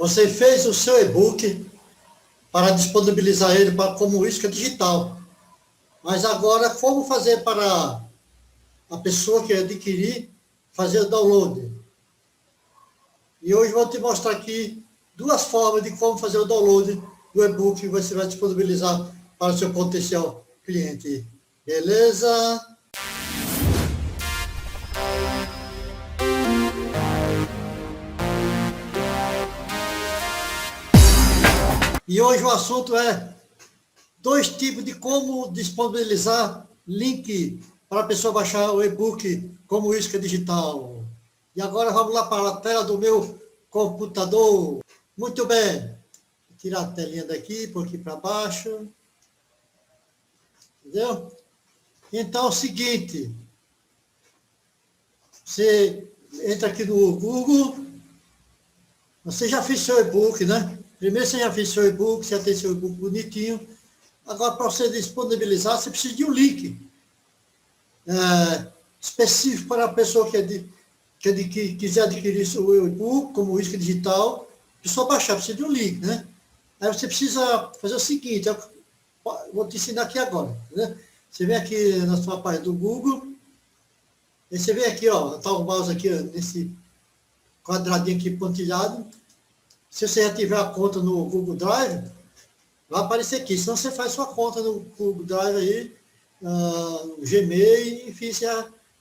Você fez o seu e-book para disponibilizar ele como isca digital. Mas agora, como fazer para a pessoa que adquirir fazer o download? E hoje vou te mostrar aqui duas formas de como fazer o download do e-book que você vai disponibilizar para o seu potencial cliente. Beleza? E hoje o assunto é 2 tipos de como disponibilizar link para a pessoa baixar o e-book como isca digital. E agora vamos lá para a tela do meu computador. Muito bem. Vou tirar a telinha daqui, por aqui para baixo. Entendeu? Então é o seguinte. Você entra aqui no Google. Você já fez seu e-book, né? Primeiro você já fez seu e-book, você já tem seu e-book bonitinho. Agora, para você disponibilizar, você precisa de um link específico para a pessoa que quiser adquirir seu e-book como isca digital. A pessoa baixar, precisa de um link, né? Aí você precisa fazer o seguinte, eu vou te ensinar aqui agora. Né? Você vem aqui na sua página do Google, e você vem aqui, ó, tá o mouse aqui, ó, nesse quadradinho aqui pontilhado. Se você já tiver a conta no Google Drive, vai aparecer aqui. Senão você faz sua conta no Google Drive aí, no Gmail, enfim, você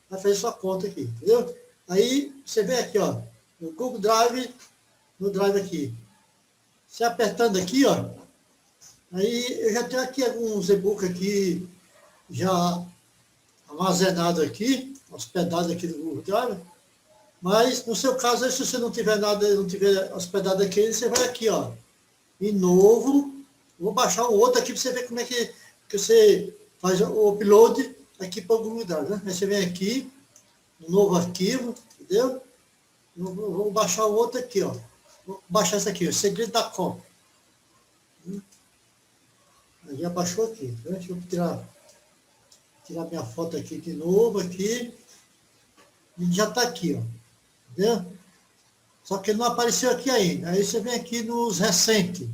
vai fazer sua conta aqui, entendeu? Aí você vem aqui, ó, no Google Drive, no Drive aqui. Você apertando aqui, ó, aí eu já tenho aqui alguns e-books aqui, já armazenados aqui, hospedados aqui no Google Drive. Mas, no seu caso, se você não tiver nada, não tiver hospedado aqui, você vai aqui, ó, em novo. Vou baixar um outro aqui para você ver como é que você faz o upload aqui para o Google Drive, né? Aí você vem aqui, um novo arquivo, entendeu? Vou baixar o outro aqui, ó. Vou baixar esse aqui, o Segredo da Cópia. Aí já baixou aqui, né? Deixa eu tirar minha foto aqui de novo, aqui. E já está aqui, ó. Entendeu? Só que ele não apareceu aqui ainda. Aí você vem aqui nos recentes.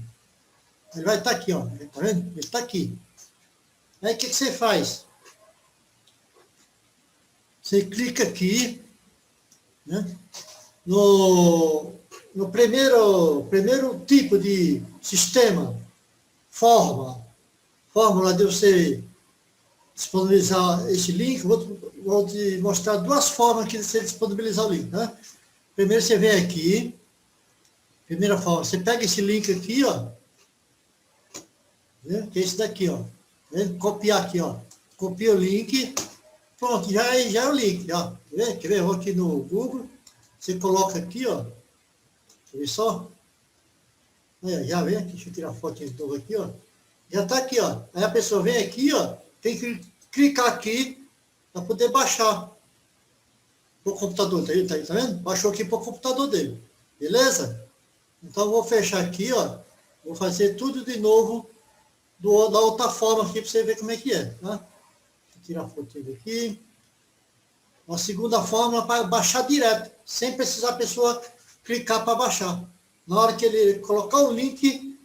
Ele vai estar aqui, ó. Tá vendo? Ele está aqui. Aí o que você faz? Você clica aqui, né? No primeiro tipo de sistema, fórmula de você disponibilizar esse link. Vou te mostrar 2 formas que você disponibilizar o link, né? Primeiro você vem aqui, primeira forma, você pega esse link aqui, ó, né? Que é esse daqui, ó, né? Copiar aqui, ó, copia o link, pronto, já é o link, ó, quer ver? Eu vou aqui no Google, você coloca aqui, ó, deixa eu ver só, aí, já vem aqui, deixa eu tirar a foto de novo aqui, ó, já está aqui, ó, aí a pessoa vem aqui, ó, tem que clicar aqui para poder baixar o computador dele, tá vendo? Baixou aqui para o computador dele, beleza? Então, eu vou fechar aqui, ó, vou fazer tudo de novo da outra forma aqui para você ver como é que é, tá? Deixa eu tirar a foto daqui. Uma segunda forma para baixar direto, sem precisar a pessoa clicar para baixar. Na hora que ele colocar o link,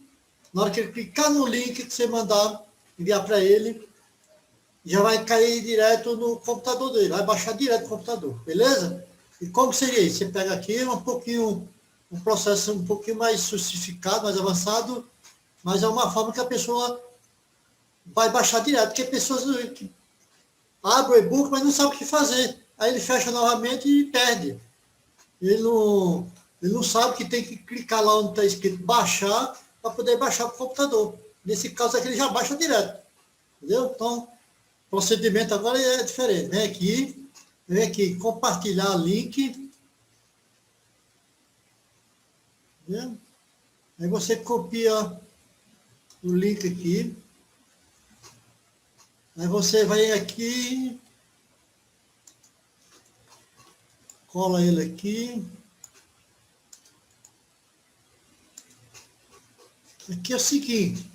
na hora que ele clicar no link que você mandar, enviar para ele, já vai cair direto no computador dele, vai baixar direto no computador, beleza? E como seria isso? Você pega aqui um processo um pouquinho mais sofisticado, mais avançado, mas é uma forma que a pessoa vai baixar direto, porque pessoas que abrem o e-book, mas não sabem o que fazer. Aí ele fecha novamente e perde. Ele não sabe que tem que clicar lá onde está escrito baixar, para poder baixar para o computador. Nesse caso aqui ele já baixa direto, entendeu? Então, o procedimento agora é diferente. Vem aqui, compartilhar link. Entendeu? Aí você copia o link aqui. Aí você vai aqui, cola ele aqui. Aqui é o seguinte.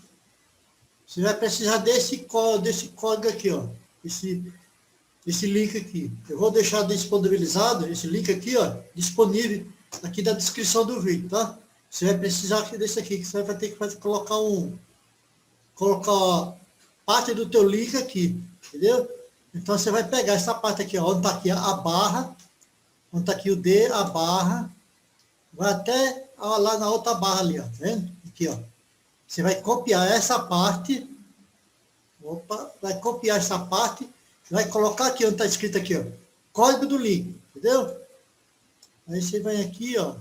Você vai precisar desse código aqui, ó. Esse link aqui. Eu vou deixar disponibilizado, esse link aqui, ó, disponível aqui na descrição do vídeo, tá? você vai precisar desse aqui, que você vai ter que colocar parte do teu link aqui, entendeu? Então você vai pegar essa parte aqui, ó, onde está aqui a barra, onde está aqui o D, a barra, vai até lá na outra barra ali, ó, tá vendo? Aqui, ó. Você vai copiar essa parte, vai copiar essa parte, vai colocar aqui onde está escrito aqui, ó, código do link, entendeu? Aí você vem aqui, ó,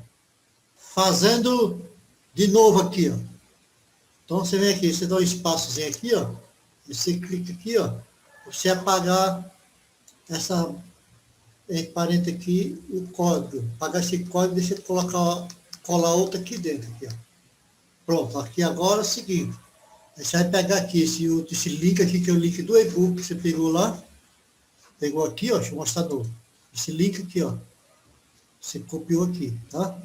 fazendo de novo aqui, ó. Então você vem aqui, você dá um espaçozinho aqui, ó, você clica aqui, ó, você apagar essa, em parênteses aqui, o código. Apagar esse código, deixa eu colar outra aqui dentro, aqui, ó. Pronto, aqui agora é o seguinte, aí você vai pegar aqui esse link aqui, que é o link do e-book que você pegou lá, pegou aqui, ó, deixa eu mostrar novo. Esse link aqui, ó, você copiou aqui, tá?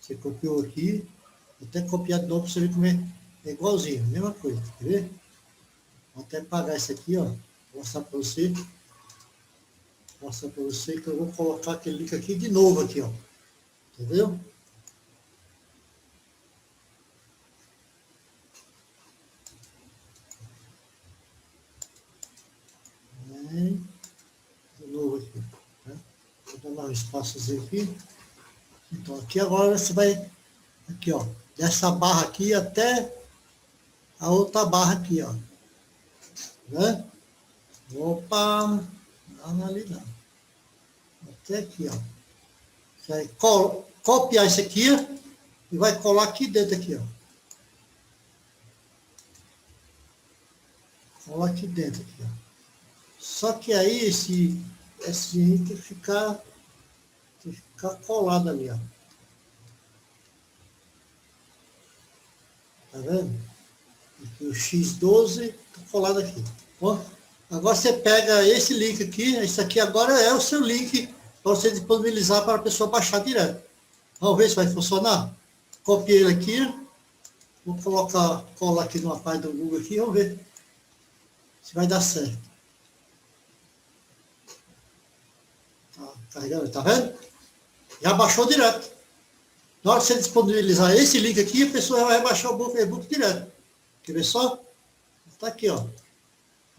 Você copiou aqui, vou até copiar de novo para você ver como é igualzinho, a mesma coisa, quer ver? Vou até apagar isso aqui, ó, mostrar para você. Mostrar para você que eu vou colocar aquele link aqui de novo aqui, ó. Entendeu? De novo aqui. Né? Vou dar um espaçozinho aqui. Então, aqui agora você vai, aqui, ó, dessa barra aqui até a outra barra aqui, ó. Né? Opa, não ali não. Até aqui, ó. Você vai copiar isso aqui e vai colar aqui dentro aqui, ó. Colar aqui dentro aqui, ó. Só que aí esse tem que ficar colado ali, ó. Tá vendo? Aqui, o X12 tá colado aqui. Ó, agora você pega esse link aqui, esse aqui agora é o seu link para você disponibilizar para a pessoa baixar direto. Vamos ver se vai funcionar? Copiei ele aqui, vou colar aqui numa página do Google aqui, vamos ver se vai dar certo. Tá carregando, tá vendo? Já baixou direto. Na hora que você disponibilizar esse link aqui, a pessoa vai baixar o e-book direto. Quer ver só? Está aqui, ó.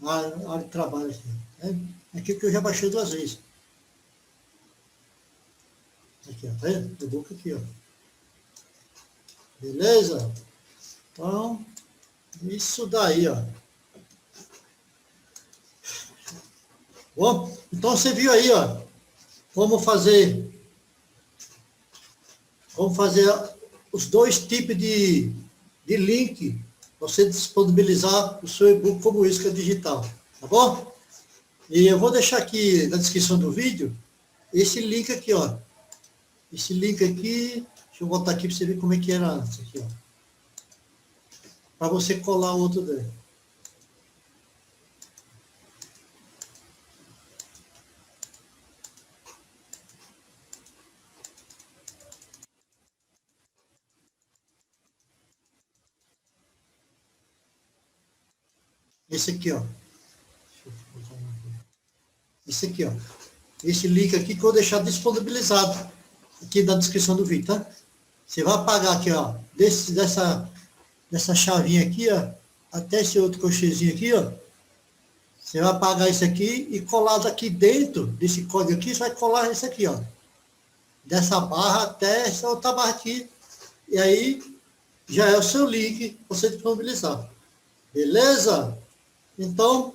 A área de trabalho aqui. Né? Aqui que eu já baixei 2 vezes. Aqui, ó. Tá vendo? O e-book aqui, ó. Beleza? Então, isso daí, ó. Bom, então você viu aí, ó. Como fazer os 2 tipos de link para você disponibilizar o seu e-book como isca digital, tá bom? E eu vou deixar aqui na descrição do vídeo esse link aqui, ó. Esse link aqui, deixa eu botar aqui para você ver como é que era antes, aqui, ó. Para você colar o outro dele. Esse aqui, ó. Esse aqui, ó. Esse link aqui que eu vou deixar disponibilizado aqui na descrição do vídeo, tá? Você vai apagar aqui, ó, dessa chavinha aqui, ó, até esse outro cochezinho aqui, ó. Você vai apagar isso aqui e colado aqui dentro desse código aqui, você vai colar isso aqui, ó. Dessa barra até essa outra barra aqui. E aí já é o seu link para você disponibilizar. Beleza? Então,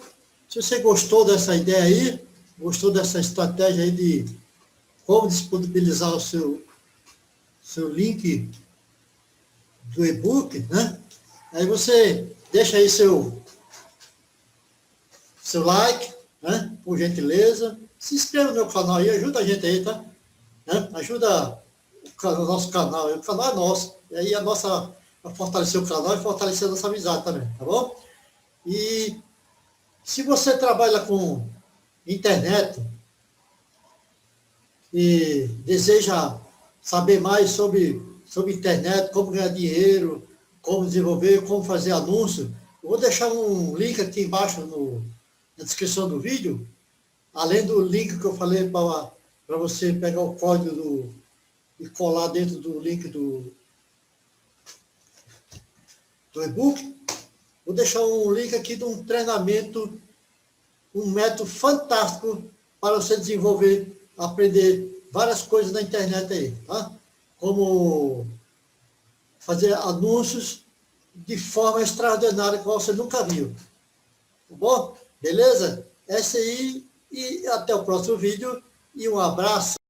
se você gostou dessa ideia aí, gostou dessa estratégia aí de como disponibilizar o seu link do e-book, né? Aí você deixa aí seu like, né? Por gentileza. Se inscreva no meu canal aí, ajuda a gente aí, tá? Né? Ajuda o nosso canal, o canal é nosso. E aí a fortalecer o canal e fortalecer a nossa amizade também, tá bom? E se você trabalha com internet e deseja saber mais sobre internet, como ganhar dinheiro, como desenvolver, como fazer anúncio, eu vou deixar um link aqui embaixo na descrição do vídeo, além do link que eu falei para você pegar o código e colar dentro do link do do e-book, vou deixar um link aqui de um treinamento, um método fantástico para você desenvolver, aprender várias coisas na internet aí, tá? Como fazer anúncios de forma extraordinária que você nunca viu. Tá bom? Beleza? Essa aí, e até o próximo vídeo, e um abraço.